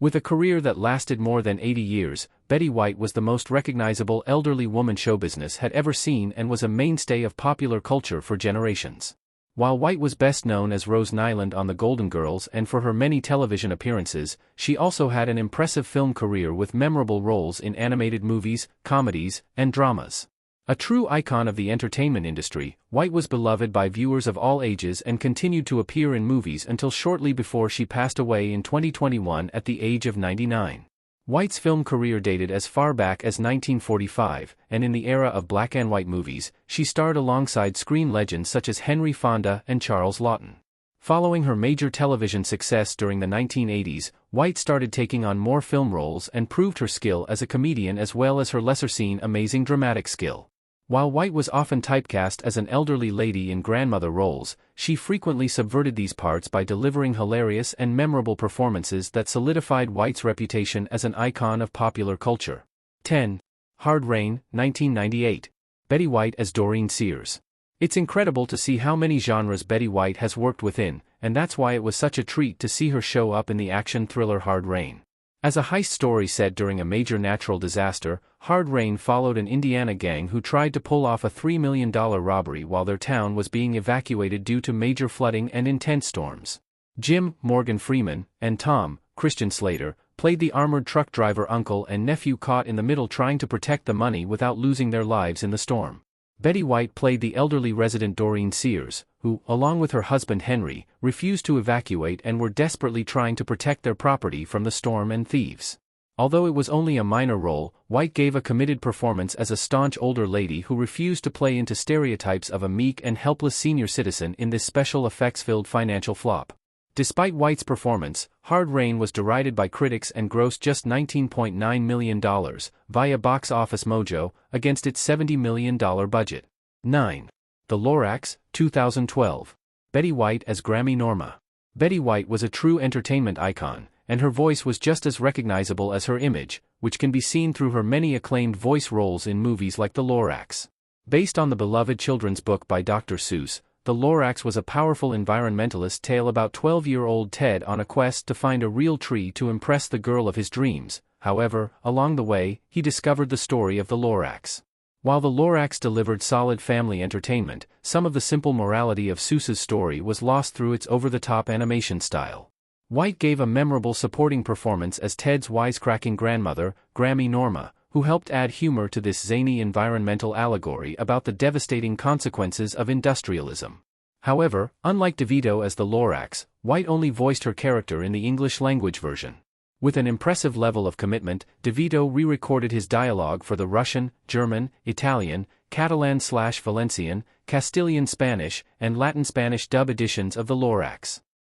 With a career that lasted more than 80 years, Betty White was the most recognizable elderly woman showbusiness had ever seen and was a mainstay of popular culture for generations. While White was best known as Rose Nyland on The Golden Girls and for her many television appearances, she also had an impressive film career with memorable roles in animated movies, comedies, and dramas. A true icon of the entertainment industry, White was beloved by viewers of all ages and continued to appear in movies until shortly before she passed away in 2021 at the age of 99. White's film career dated as far back as 1945, and in the era of black and white movies, she starred alongside screen legends such as Henry Fonda and Charles Laughton. Following her major television success during the 1980s, White started taking on more film roles and proved her skill as a comedian as well as her lesser-seen amazing dramatic skill. While White was often typecast as an elderly lady in grandmother roles, she frequently subverted these parts by delivering hilarious and memorable performances that solidified White's reputation as an icon of popular culture. 10. Hard Rain, 1998. Betty White as Doreen Sears. It's incredible to see how many genres Betty White has worked within, and that's why it was such a treat to see her show up in the action thriller Hard Rain. As a heist story set during a major natural disaster, Hard Rain followed an Indiana gang who tried to pull off a $3 million robbery while their town was being evacuated due to major flooding and intense storms. Jim, Morgan Freeman, and Tom, Christian Slater, played the armored truck driver uncle and nephew caught in the middle trying to protect the money without losing their lives in the storm. Betty White played the elderly resident Doreen Sears, who, along with her husband Henry, refused to evacuate and were desperately trying to protect their property from the storm and thieves. Although it was only a minor role, White gave a committed performance as a staunch older lady who refused to play into stereotypes of a meek and helpless senior citizen in this special effects-filled financial flop. Despite White's performance, Hard Rain was derided by critics and grossed just $19.9 million, via Box Office Mojo, against its $70 million budget. 9. The Lorax, 2012. Betty White as Grammy Norma. Betty White was a true entertainment icon, and her voice was just as recognizable as her image, which can be seen through her many acclaimed voice roles in movies like The Lorax. Based on the beloved children's book by Dr. Seuss, The Lorax was a powerful environmentalist tale about 12-year-old Ted on a quest to find a real tree to impress the girl of his dreams. However, along the way, he discovered the story of the Lorax. While the Lorax delivered solid family entertainment, some of the simple morality of Seuss's story was lost through its over-the-top animation style. White gave a memorable supporting performance as Ted's wisecracking grandmother, Grammy Norma, who helped add humor to this zany environmental allegory about the devastating consequences of industrialism. However, unlike DeVito as the Lorax, White only voiced her character in the English-language version. With an impressive level of commitment, DeVito re-recorded his dialogue for the Russian, German, Italian, Catalan/Valencian, Castilian Spanish, and Latin Spanish dub editions of the Lorax.